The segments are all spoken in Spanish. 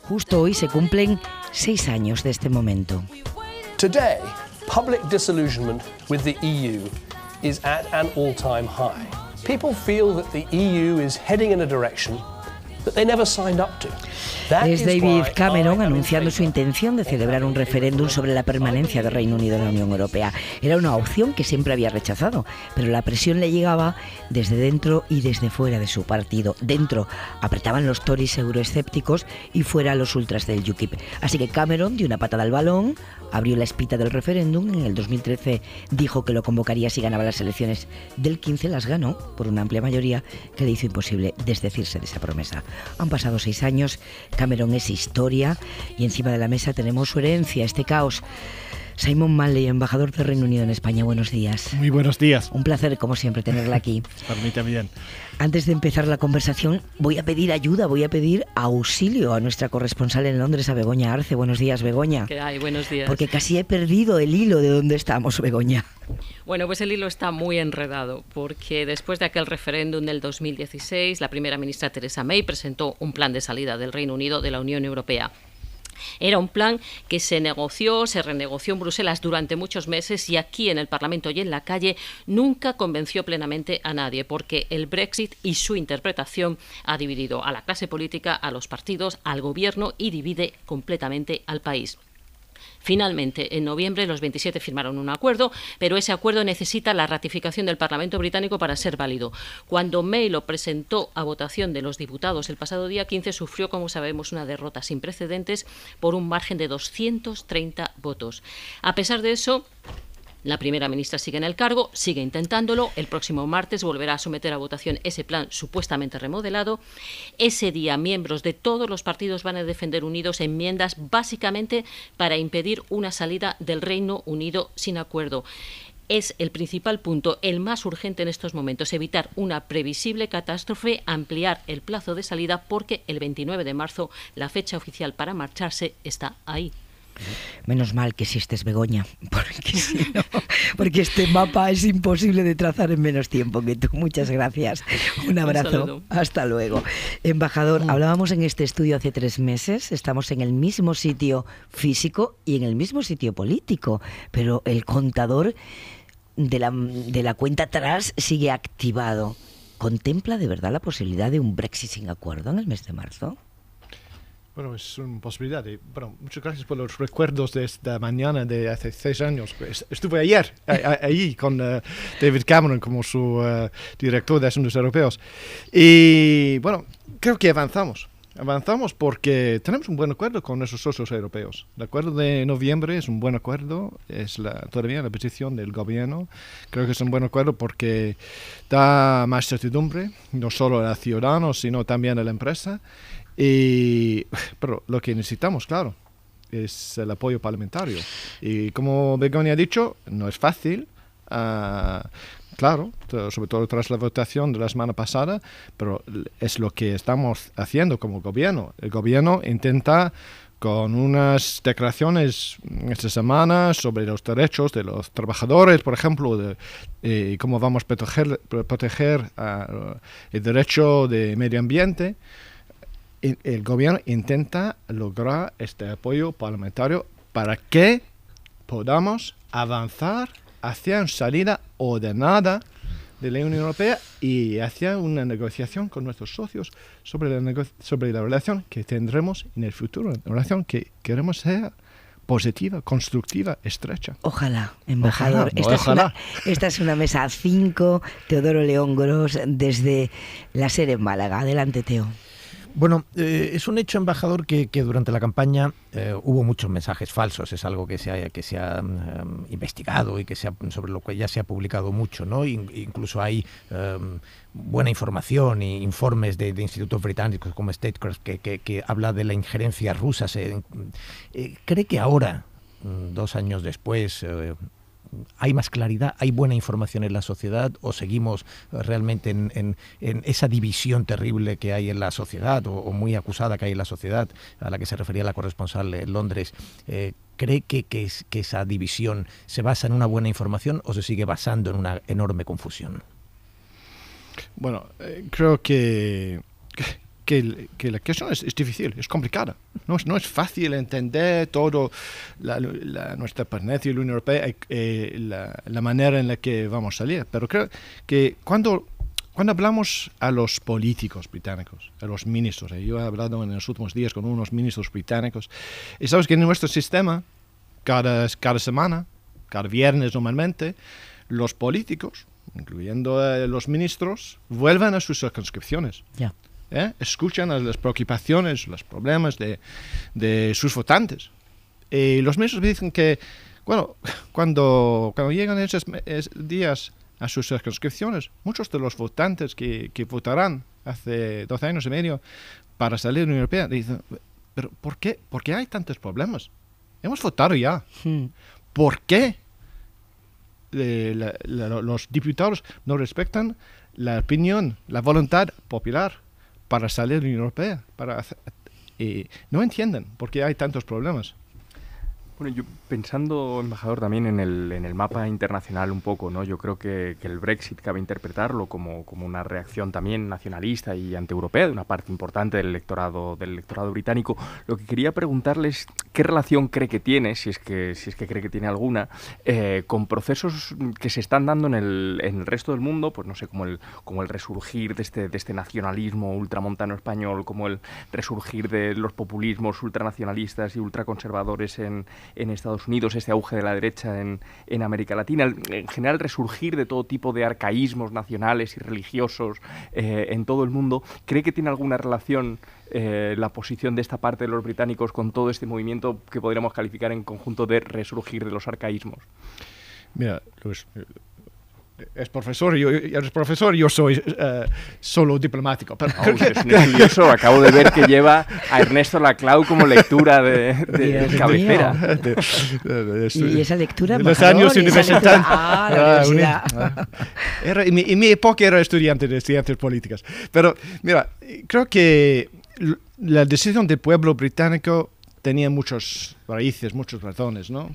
Justo hoy se cumplen 6 años de este momento. Today, public disillusionment with the EU is at an all-time high. People feel that the EU is heading in a direction that they never signed up to. Es David Cameron anunciando su intención de celebrar un referéndum sobre la permanencia del Reino Unido en la Unión Europea. Era una opción que siempre había rechazado, pero la presión le llegaba desde dentro y desde fuera de su partido. Dentro apretaban los Tories euroescépticos y fuera los ultras del UKIP. Así que Cameron dio una patada al balón, abrió la espita del referéndum. En el 2013 dijo que lo convocaría si ganaba las elecciones del 15, las ganó por una amplia mayoría que le hizo imposible desdecirse de esa promesa. Han pasado 6 años, Cameron es historia y encima de la mesa tenemos su herencia, este caos. Simon Manley, embajador del Reino Unido en España, buenos días. Muy buenos días. Un placer, como siempre, tenerla aquí. Para mí también. Antes de empezar la conversación, voy a pedir ayuda, voy a pedir auxilio a nuestra corresponsal en Londres, a Begoña Arce. Buenos días, Begoña. ¿Qué hay? Buenos días. Porque casi he perdido el hilo de dónde estamos, Begoña. Bueno, pues el hilo está muy enredado, porque después de aquel referéndum del 2016, la primera ministra Theresa May presentó un plan de salida del Reino Unido de la Unión Europea. Era un plan que se negoció, se renegoció en Bruselas durante muchos meses y aquí en el Parlamento y en la calle nunca convenció plenamente a nadie, porque el Brexit y su interpretación ha dividido a la clase política, a los partidos, al gobierno y divide completamente al país. Finalmente, en noviembre, los 27 firmaron un acuerdo, pero ese acuerdo necesita la ratificación del Parlamento británico para ser válido. Cuando May lo presentó a votación de los diputados el pasado día 15, sufrió, como sabemos, una derrota sin precedentes por un margen de 230 votos. A pesar de eso, la primera ministra sigue en el cargo, sigue intentándolo. El próximo martes volverá a someter a votación ese plan supuestamente remodelado. Ese día, miembros de todos los partidos van a defender unidos enmiendas básicamente para impedir una salida del Reino Unido sin acuerdo. Es el principal punto, el más urgente en estos momentos, evitar una previsible catástrofe, ampliar el plazo de salida, porque el 29 de marzo, la fecha oficial para marcharse, está ahí. Menos mal que existes, Begoña, porque este mapa es imposible de trazar en menos tiempo que tú. Muchas gracias. Un abrazo. Hasta luego. Embajador, hablábamos en este estudio hace 3 meses, estamos en el mismo sitio físico y en el mismo sitio político, pero el contador de la cuenta atrás sigue activado. ¿Contempla de verdad la posibilidad de un Brexit sin acuerdo en el mes de marzo? Bueno, es una posibilidad. Bueno, muchas gracias por los recuerdos de esta mañana de hace 6 años. Estuve ayer allí con David Cameron como su director de Asuntos Europeos. Y bueno, creo que avanzamos. Avanzamos porque tenemos un buen acuerdo con nuestros socios europeos. El acuerdo de noviembre es un buen acuerdo, es todavía la posición del gobierno. Creo que es un buen acuerdo porque da más certidumbre, no solo a los ciudadanos, sino también a la empresa. Pero lo que necesitamos, claro, es el apoyo parlamentario. Y como Begoña ha dicho, no es fácil, claro, sobre todo tras la votación de la semana pasada, pero es lo que estamos haciendo como gobierno. El gobierno intenta, con unas declaraciones esta semana sobre los derechos de los trabajadores, por ejemplo, cómo vamos a proteger el derecho de medio ambiente. El gobierno intenta lograr este apoyo parlamentario para que podamos avanzar hacia una salida ordenada de la Unión Europea y hacia una negociación con nuestros socios sobre la relación que tendremos en el futuro, una relación que queremos sea positiva, constructiva, estrecha. Ojalá, embajador. Ojalá. Esta es una mesa 5, Teodoro León Gros, desde la SER en Málaga. Adelante, Teo. Bueno, es un hecho, embajador, que durante la campaña hubo muchos mensajes falsos. Es algo que se ha investigado y sobre lo que ya se ha publicado mucho, ¿no? Incluso hay buena información e informes de institutos británicos como Statecraft que habla de la injerencia rusa. ¿Cree que ahora, 2 años después, hay más claridad, hay buena información en la sociedad, o seguimos realmente en esa división terrible que hay en la sociedad, o muy acusada que hay en la sociedad, a la que se refería la corresponsal en Londres? ¿Cree que esa división se basa en una buena información o se sigue basando en una enorme confusión? Bueno, creo que que la cuestión es difícil, es complicada. No es fácil entender todo nuestra pertenencia a la Unión Europea y la manera en la que vamos a salir. Pero creo que cuando hablamos a los políticos británicos, a los ministros, yo he hablado en los últimos días con unos ministros británicos, y sabes que en nuestro sistema, cada semana, cada viernes normalmente, los políticos, incluyendo los ministros, vuelven a sus circunscripciones. Ya. Escuchan las preocupaciones, los problemas de sus votantes. Y los ministros me dicen que, bueno, cuando llegan esos días a sus circunscripciones, muchos de los votantes que votarán hace 12 años y medio para salir de la Unión Europea dicen, pero ¿por qué hay tantos problemas? Hemos votado ya. ¿Por qué los diputados no respetan la opinión, la voluntad popular para salir de la Unión Europea? No entienden por qué hay tantos problemas. Bueno, yo pensando, embajador, también en el mapa internacional un poco, ¿no? Yo creo que el Brexit cabe interpretarlo como una reacción también nacionalista y antieuropea de una parte importante del electorado británico. Lo que quería preguntarle es qué relación cree que tiene, si es que cree que tiene alguna, con procesos que se están dando en el resto del mundo, pues no sé, como el resurgir de este nacionalismo ultramontano español, como el resurgir de los populismos ultranacionalistas y ultraconservadores en Estados Unidos, este auge de la derecha en América Latina, en general resurgir de todo tipo de arcaísmos nacionales y religiosos en todo el mundo. ¿Cree que tiene alguna relación la posición de esta parte de los británicos con todo este movimiento que podríamos calificar en conjunto de resurgir de los arcaísmos? Mira, Luis, eres profesor, yo soy solo diplomático. Pero usted es un estudioso, acabo de ver que lleva a Ernesto Laclau como lectura de cabecera. ¿Y esa lectura? De los años universitarios. La universidad. En mi época era estudiante de ciencias políticas. Pero, mira, creo que la decisión del pueblo británico tenía muchas raíces, muchas razones, ¿no?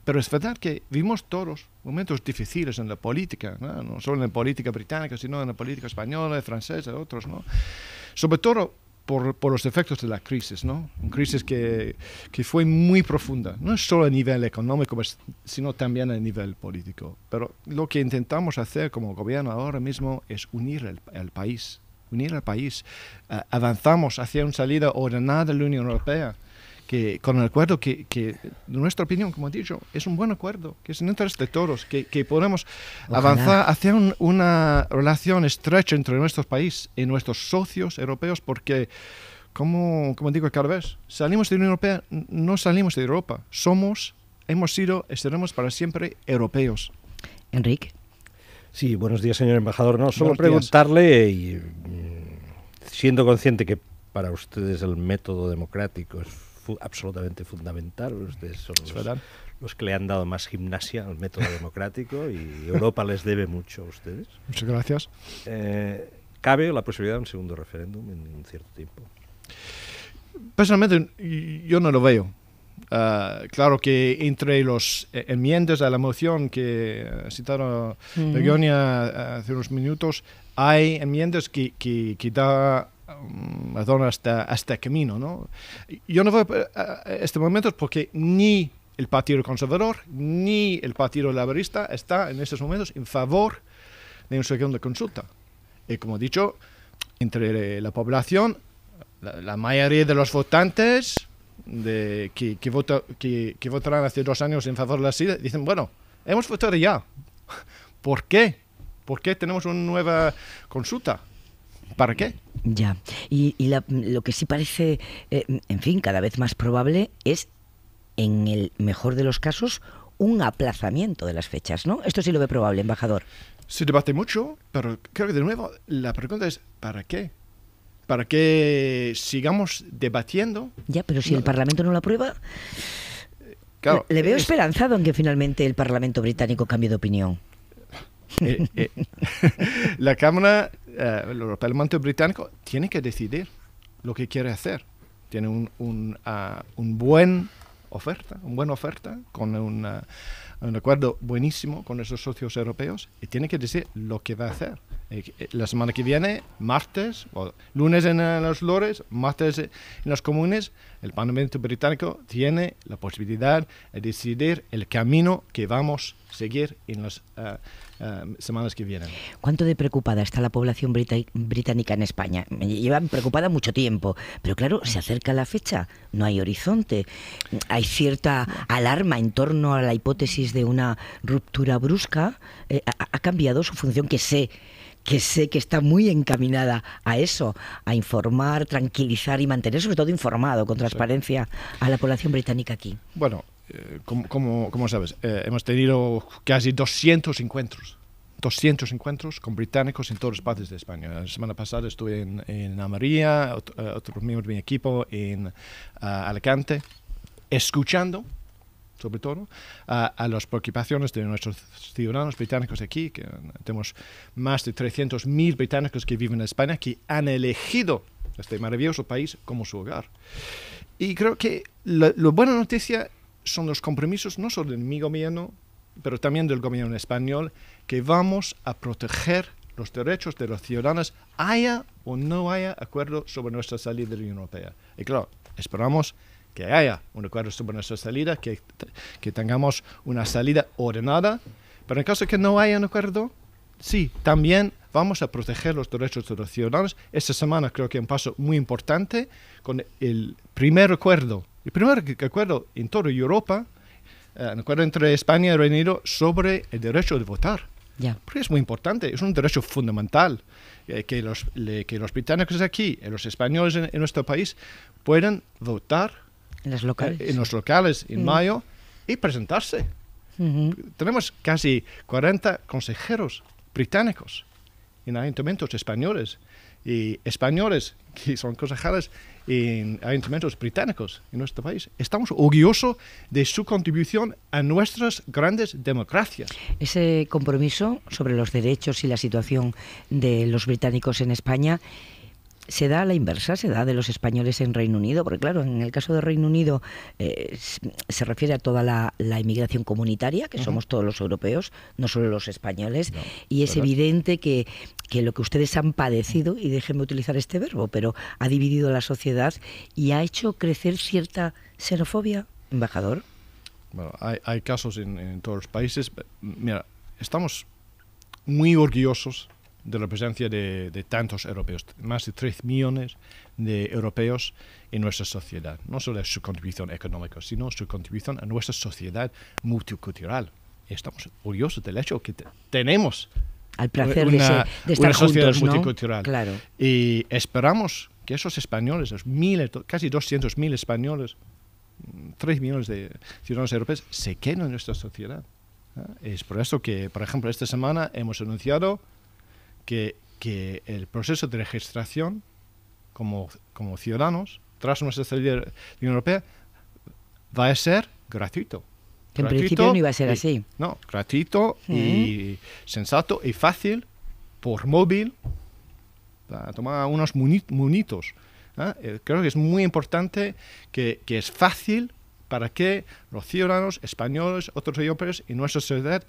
Pero es verdad que vimos todos momentos difíciles en la política, no solo en la política británica, sino en la política española, francesa, otros, ¿no? Sobre todo por los efectos de la crisis, ¿no? Una crisis que fue muy profunda, no solo a nivel económico, sino también a nivel político. Pero lo que intentamos hacer como gobierno ahora mismo es unir el país. Avanzamos hacia una salida ordenada de la Unión Europea, con el acuerdo que, en nuestra opinión, como he dicho, es un buen acuerdo, que es en interés de todos, que podemos avanzar hacia una relación estrecha entre nuestros países y nuestros socios europeos, porque, como digo cada vez, salimos de la Unión Europea, no salimos de Europa, hemos sido y seremos para siempre europeos. Enrique. Sí, buenos días, señor embajador. No, solo preguntarle, y siendo consciente que para ustedes el método democrático es absolutamente fundamental, ustedes son los que le han dado más gimnasia al método democrático y Europa les debe mucho a ustedes. Muchas gracias. ¿Cabe la posibilidad de un segundo referéndum en un cierto tiempo? Personalmente, yo no lo veo. Claro que entre los enmiendas a la moción que citaron Begoña hace unos minutos, hay enmiendas que da hasta camino, ¿no? Yo no veo este momento porque ni el Partido Conservador ni el Partido Laborista está en estos momentos en favor de una segunda consulta. Y como he dicho, entre la población, la mayoría de los votantes que votarán hace 2 años en favor de la SIDA dicen, bueno, hemos votado ya. ¿Por qué? ¿Por qué tenemos una nueva consulta? ¿Para qué? Ya, y lo que sí parece, en fin, cada vez más probable es, en el mejor de los casos, un aplazamiento de las fechas, ¿no? Esto sí lo ve probable, embajador. Se debate mucho, pero creo que de nuevo la pregunta es ¿para qué? ¿Para qué sigamos debatiendo? Ya, pero si el Parlamento no lo aprueba, claro, le veo esperanzado en que finalmente el Parlamento británico cambie de opinión. La Cámara, el Parlamento británico tiene que decidir lo que quiere hacer. Tiene una buena oferta con un acuerdo buenísimo con esos socios europeos y tiene que decir lo que va a hacer. La semana que viene, martes, o lunes en los Lores, martes en los comunes, el Parlamento británico tiene la posibilidad de decidir el camino que vamos a seguir en las semanas que vienen. ¿Cuánto de preocupada está la población británica en España? Llevan preocupada mucho tiempo, pero claro, se acerca la fecha, no hay horizonte, hay cierta alarma en torno a la hipótesis de una ruptura brusca. Ha cambiado su función, que sé que está muy encaminada a eso, a informar, tranquilizar y mantener sobre todo informado, con transparencia, a la población británica aquí. Bueno, como sabes, hemos tenido casi 200 encuentros con británicos en todas partes de España. La semana pasada estuve en Almería, otros miembros de mi equipo en Alicante, escuchando sobre todo a las preocupaciones de nuestros ciudadanos británicos aquí, que tenemos más de 300.000 británicos que viven en España, que han elegido este maravilloso país como su hogar. Y creo que la buena noticia son los compromisos no solo de mi gobierno, pero también del gobierno español, que vamos a proteger los derechos de los ciudadanos, haya o no haya acuerdo sobre nuestra salida de la Unión Europea. Y claro, esperamos que haya un acuerdo sobre nuestra salida, que tengamos una salida ordenada, pero en caso de que no haya un acuerdo, sí, también vamos a proteger los derechos de los ciudadanos. Esta semana creo que un paso muy importante con el primer acuerdo en toda Europa, un acuerdo entre España y Reino Unido sobre el derecho de votar. Yeah. Porque es muy importante, es un derecho fundamental que los británicos aquí y los españoles en nuestro país puedan votar en los locales en mayo y presentarse. Tenemos casi 40 consejeros británicos en ayuntamientos españoles y españoles que son concejales en ayuntamientos británicos en nuestro país. Estamos orgullosos de su contribución a nuestras grandes democracias. Ese compromiso sobre los derechos y la situación de los británicos en España se da a la inversa, se da de los españoles en Reino Unido, porque claro, en el caso de Reino Unido se refiere a toda la inmigración comunitaria, que somos todos los europeos, no solo los españoles, y es evidente que lo que ustedes han padecido, y déjenme utilizar este verbo, pero ha dividido la sociedad y ha hecho crecer cierta xenofobia, embajador. Bueno, hay casos en todos los países. Mira, estamos muy orgullosos de la presencia de tantos europeos, más de 3 millones de europeos en nuestra sociedad. No solo su contribución económica, sino su contribución a nuestra sociedad multicultural. Estamos orgullosos del hecho que tenemos al placer una de estar sociedad juntos, ¿no? multicultural. Claro. Y esperamos que esos españoles, casi 200.000 españoles, 3 millones de ciudadanos europeos, se queden en nuestra sociedad. Es por eso que, por ejemplo, esta semana hemos anunciado que el proceso de registración como ciudadanos tras nuestra salida de la Unión Europea va a ser gratuito. Que en principio no iba a ser así. No, gratuito y sensato y fácil por móvil, para tomar unos munitos. Creo que es muy importante que es fácil para que los ciudadanos españoles, otros europeos en nuestra sociedad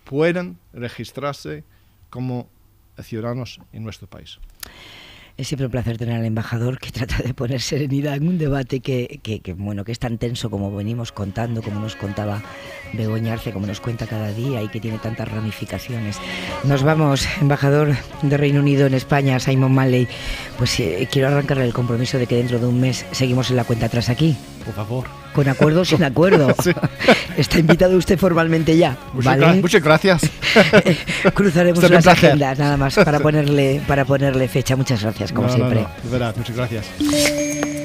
puedan registrarse como ciudadanos en nuestro país. Es siempre un placer tener al embajador, que trata de poner serenidad en un debate que es tan tenso como venimos contando, como nos contaba Begoña Arce, como nos cuenta cada día, y que tiene tantas ramificaciones. Nos vamos, embajador de Reino Unido en España, Simon Manley. Pues quiero arrancarle el compromiso de que dentro de un mes seguimos en la cuenta atrás aquí. Por favor. Con acuerdo o sin acuerdo. Sí. Está invitado usted formalmente ya. Muchas gracias. Cruzaremos las agendas nada más para ponerle fecha. Muchas gracias, como siempre. De verdad, muchas gracias.